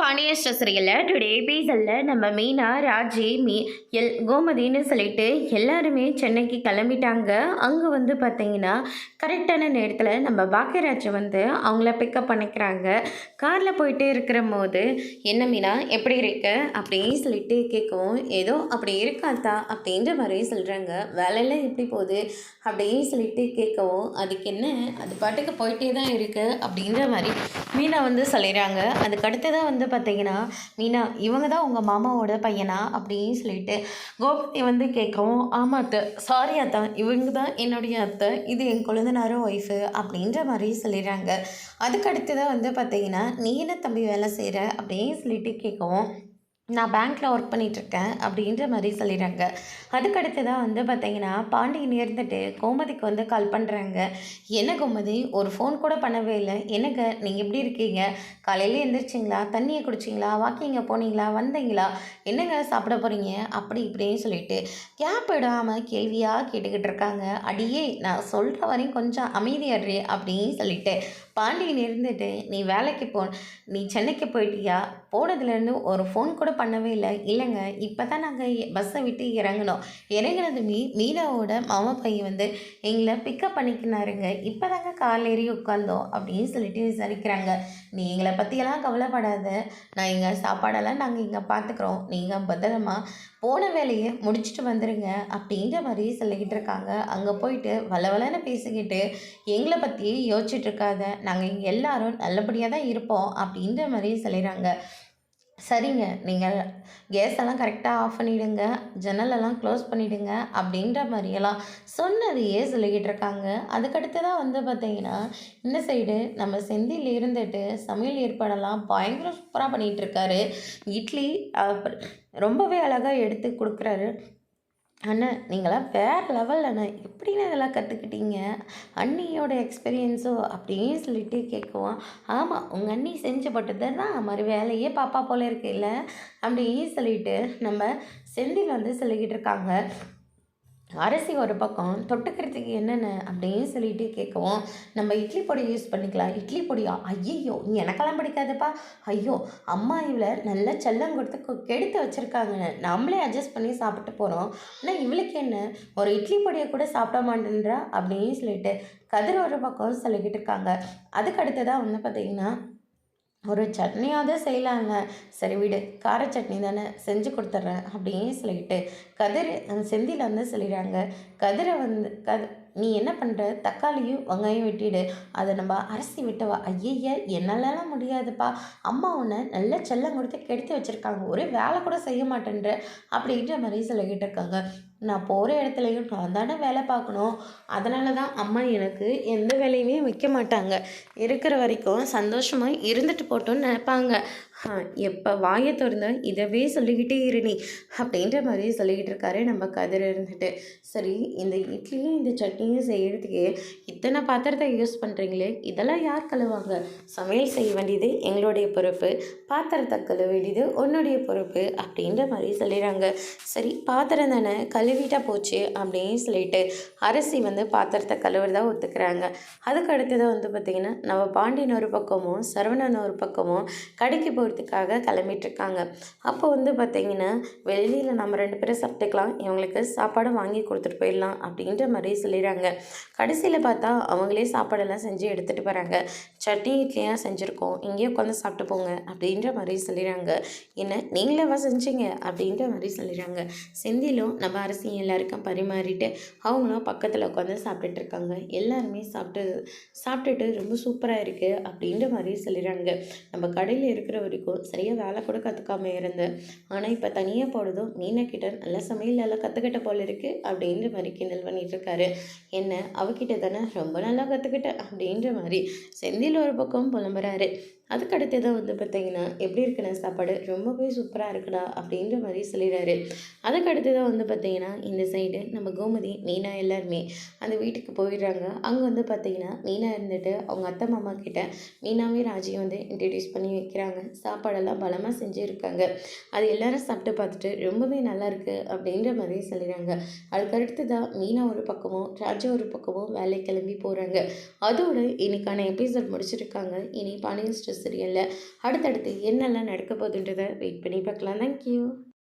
பாண்டிய சீரியலில் டுடே எபிசோடில் நம்ம மீனா ராஜி கோமதின்னு சொல்லிட்டு எல்லாருமே சென்னைக்கு கிளம்பிட்டாங்க. அங்கே வந்து பார்த்தீங்கன்னா கரெக்டான நேரத்தில் நம்ம பாக்கியராஜ் வந்து அவங்கள பிக்கப் பண்ணிக்கிறாங்க. காரில் போயிட்டே இருக்கிற போது என்ன மீனா எப்படி இருக்கு அப்படின்னு சொல்லிட்டு கேட்கவும், ஏதோ அப்படி இருக்காதா அப்படின்ற மாதிரி சொல்கிறாங்க. வேலையெல்லாம் எப்படி போகுது அப்படின்னு சொல்லிட்டு கேட்கவும், அதுக்கு என்ன அது பாட்டுக்கு போயிட்டே தான் இருக்குது அப்படின்ற மாதிரி மீனா வந்து சொல்லிடுறாங்க. அதுக்கு அடுத்ததாக வந்து பார்த்தீங்கன்னா, மீனா இவங்க தான் உங்கள் மாமாவோட பையனா அப்படின்னு சொல்லிட்டு கோமதி வந்து கேட்கவும், ஆமாம் அத்தை, சாரி அத்தா, இவங்க தான் என்னுடைய அத்தை, இது என் கொழுந்தனாரும் ஒய்ஃபு அப்படின்ற மாதிரி சொல்லிடுறாங்க. அதுக்கு அடுத்ததாக வந்து பார்த்தீங்கன்னா, நீ என்ன தம்பி வேலை செய்கிற அப்படின்னு சொல்லிட்டு கேட்கவும், நான் பேங்க்கில் ஒர்க் பண்ணிகிட்ருக்கேன் அப்படின்ற மாதிரி சொல்லிடுறாங்க. அதுக்கடுத்து தான் வந்து பார்த்தீங்கன்னா பாண்டியன் இருந்துட்டு கோமதிக்கு வந்து கால் பண்ணுறாங்க. என்ன கோமதி ஒரு ஃபோன் கூட பண்ணவே இல்லை, என்னங்க நீங்கள் எப்படி இருக்கீங்க, காலையில் எழுந்திரிச்சிங்களா, தண்ணியை குடிச்சிங்களா, வாக்கிங்க போனீங்களா, வந்தீங்களா, என்னங்க சாப்பிட போகிறீங்க அப்படி இப்படின்னு சொல்லிட்டு கேப் விடாமல் கேள்வியாக கேட்டுக்கிட்டு இருக்காங்க. அடியே நான் சொல்கிற வரையும் கொஞ்சம் அமைதியாடுறே அப்படின்னு சொல்லிட்டு பாண்டியன் இருந்துட்டு, நீ வேலைக்கு நீ சென்னைக்கு போயிட்டியா, போனதுலேருந்து ஒரு ஃபோன் கூட பண்ணவே இல்லை. இல்லைங்க இப்போ தான் நாங்கள் பஸ்ஸை விட்டு இறங்கினோம், இறங்கினது மீனாவோட மாமா பையன் வந்து எங்களை பிக்கப் பண்ணிக்கினாருங்க, இப்போ தாங்க கால் ஏறி உட்காந்தோம் அப்படின்னு சொல்லிட்டு விசாரிக்கிறாங்க. நீ எங்களை பற்றியெல்லாம் கவலைப்படாத, நான் இங்கே சாப்பாடெல்லாம் நாங்கள் இங்கே பார்த்துக்குறோம், நீங்கள் பத்திரமா போன வேலையை முடிச்சுட்டு வந்துடுங்க அப்படின்ற மாதிரி சொல்லிக்கிட்டு இருக்காங்க. அங்கே போயிட்டு வளவலன்னு பேசிக்கிட்டு எங்களை பற்றி யோசிச்சுட்டு இருக்காத, நாங்கள் இங்கே எல்லாரும் நல்லபடியாக தான் இருப்போம் அப்படின்ற மாதிரி சொல்லிடுறாங்க. சரிங்க, நீங்கள் கேஸ் எல்லாம் கரெக்டாக ஆஃப் பண்ணிவிடுங்க, ஜன்னலெல்லாம் க்ளோஸ் பண்ணிவிடுங்க அப்படின்ற மாதிரியெல்லாம் சொன்னதையே சொல்லிக்கிட்டு இருக்காங்க. அதுக்கடுத்து தான் வந்து பார்த்திங்கன்னா இந்த சைடு நம்ம செந்தில் இருந்துட்டு சமையல் ஏற்பாடெல்லாம் பயங்கர சூப்பராக பண்ணிகிட்ருக்காரு. இட்லி ரொம்பவே அழகாக எடுத்து கொடுக்குறாரு. அண்ணா நீங்களாம் வேறு லெவல் அண்ணா, எப்படின்னு இதெல்லாம் கற்றுக்கிட்டீங்க, அண்ணியோட எக்ஸ்பீரியன்ஸோ அப்படின்னு சொல்லிட்டு கேட்குவோம். ஆமாம், உங்கள் அண்ணி செஞ்சு போட்டது தான் மாதிரி வேலையே பாப்பா போல இருக்கு இல்லை அப்படின்னு சொல்லிட்டு நம்ம செந்தில் வந்து சொல்லிக்கிட்டு இருக்காங்க. அரிசி ஒரு பக்கம் தொட்டுக்கிறதுக்கு என்னென்ன அப்படின்னு சொல்லிட்டு கேட்கவும், நம்ம இட்லி பொடி யூஸ் பண்ணிக்கலாம். இட்லி பொடியா, ஐயோ எனக்கெல்லாம் பிடிக்காதுப்பா, ஐயோ அம்மா இவளை நல்லா செல்லம் கொடுத்து கெடுத்து வச்சுருக்காங்க, நம்மளே அட்ஜஸ்ட் பண்ணி சாப்பிட்டு போகிறோம், ஆனால் இவளுக்கு என்ன ஒரு இட்லி பொடியை கூட சாப்பிட மாட்டேன்றா அப்படின்னு சொல்லிட்டு கதிர் ஒரு பக்கம் சொல்லிக்கிட்டு இருக்காங்க. அதுக்கு அடுத்ததாக வந்து பார்த்திங்கன்னா ஒரு சட்னியாவது செய்யலாங்க, சரி விடு கார சட்னி தானே செஞ்சு கொடுத்துட்றேன் அப்படின்னு சொல்லிட்டு கதிர் செந்தில் வந்து சொல்லிடுறாங்க. கதிரை வந்து நீ என்ன பண்ணுற, தக்காளியும் வெங்காயம் வெட்டிடு, அதை நம்ம அரிசி விட்டவா, ஐயய்ய என்னாலலாம் முடியாதுப்பா, அம்மா உன்னை நல்ல செல்லம் கொடுத்து கெடுத்து வச்சுருக்காங்க, ஒரே வேலை கூட செய்ய மாட்டேன்ற அப்படின்ற மாதிரி சொல்லிக்கிட்டு இருக்காங்க. நான் போகிற இடத்துலையும் நான் தானே வேலை பார்க்கணும், அதனால தான் அம்மா எனக்கு எந்த வேலையுமே வைக்க மாட்டாங்க, இருக்கிற வரைக்கும் சந்தோஷமாக இருந்துட்டு போட்டோன்னு நினைப்பாங்க, எப்போ வாயை திறந்த இதவே சொல்லிக்கிட்டே இருநீ அப்படின்ற மாதிரி சொல்லிக்கிட்டு இருக்காரு நம்ம கதிர் இருந்துட்டு. சரி, இந்த இட்லியும் இந்த சட்னியும் செய்கிறதுக்கே இத்தனை பாத்திரத்தை யூஸ் பண்ணுறீங்களே, இதெல்லாம் யார் கழுவாங்க, சமையல் செய்ய வேண்டியது எங்களுடைய பொறுப்பு, பாத்திரத்தை கழுவ வேண்டியது உன்னுடைய பொறுப்பு அப்படின்ற மாதிரி சொல்லிடுறாங்க. சரி பாத்திரம் தானே கழுவிட்டா போச்சு அப்படின்னு சொல்லிட்டு அரிசி வந்து பாத்திரத்தை கழுவுறதா ஒத்துக்கிறாங்க. அதுக்கு அடுத்ததாக வந்து பார்த்திங்கன்னா நம்ம பாண்டியன் ஒரு பக்கமும் சரவணன் ஒரு பக்கமும் கடைக்கு போகிறதுக்காக கிளம்பிட்டுருக்காங்க. அப்போ வந்து பார்த்திங்கன்னா வெளியில் நம்ம 2 பேரும் சாப்பிட்டுக்கலாம், இவங்களுக்கு சாப்பாடு வாங்கி கொடுத்துட்டு போயிடலாம் அப்படின்ற மாதிரி சொல்லிடுறாங்க. கடைசியில் பார்த்தா அவங்களே சாப்பாடெல்லாம் செஞ்சு எடுத்துகிட்டு போகிறாங்க. சட்னி இட்லியாக செஞ்சுருக்கோம், இங்கேயே உட்காந்து சாப்பிட்டு போங்க அப்படின்ற மாதிரி சொல்லிடுறாங்க. என்ன நீங்களேவா செஞ்சீங்க அப்படின்ற மாதிரி சொல்லிடுறாங்க. செந்திலும் நம்ம அரிசி எல்லாருக்கும் பரிமாறிட்டு அவங்களும் பக்கத்தில் உட்காந்து சாப்பிட்டுட்ருக்காங்க. எல்லாருமே சாப்பிட்டுட்டு ரொம்ப சூப்பராக இருக்குது அப்படின்ற மாதிரி சொல்லிடுறாங்க. நம்ம கடையில் இருக்கிற வரைக்கும் சரியாக வேலை கூட கற்றுக்காம இருந்தேன், ஆனால் இப்போ தனியாக போடுறதும் மீனக்கிட்ட நல்ல சமையல் எல்லாம் கற்றுக்கிட்ட போல இருக்குது அப்படின்ற மாதிரி கிண்டல் பண்ணிகிட்ருக்காரு. என்ன அவகிட்ட தானே ரொம்ப நல்லா கற்றுக்கிட்டேன் அப்படின்ற மாதிரி செந்தில் ஒரு பக்கம் புலம்புறாரு. அதுக்கு அடுத்ததான் வந்து பார்த்திங்கன்னா எப்படி இருக்குண்ணா சாப்பாடு, ரொம்பவே சூப்பராக இருக்குடா அப்படின்ற மாதிரி சொல்லிடுறாரு. அதுக்கு அடுத்ததான் வந்து பார்த்திங்கன்னா இந்த சைடு நம்ம கோமதி மீனா எல்லாருமே அந்த வீட்டுக்கு போயிடுறாங்க. அங்கே வந்து பார்த்திங்கன்னா மீனா இருந்துட்டு அவங்க அத்தை மாமா கிட்ட மீனாவே ராஜியை வந்து இன்ட்ரடியூஸ் பண்ணி வைக்கிறாங்க. சாப்பாடெல்லாம் பலமாக செஞ்சுருக்காங்க. அது எல்லாரும் சாப்பிட்டு பார்த்துட்டு ரொம்பவே நல்லாயிருக்கு அப்படின்ற மாதிரி சொல்லிடுறாங்க. அதுக்கடுத்து தான் மீனா ஒரு பக்கமும் ராஜா ஒரு பக்கமும் வேலை கிளம்பி போகிறாங்க. அதோடு இன்னைக்கான எபிசோட் முடிச்சிருக்காங்க. இனி பாண்டியன் சீரியலில் அடுத்தடுத்து என்னெல்லாம் நடக்க போகுதுன்றதை வெயிட் பண்ணி பார்க்கலாம். தேங்க்யூ.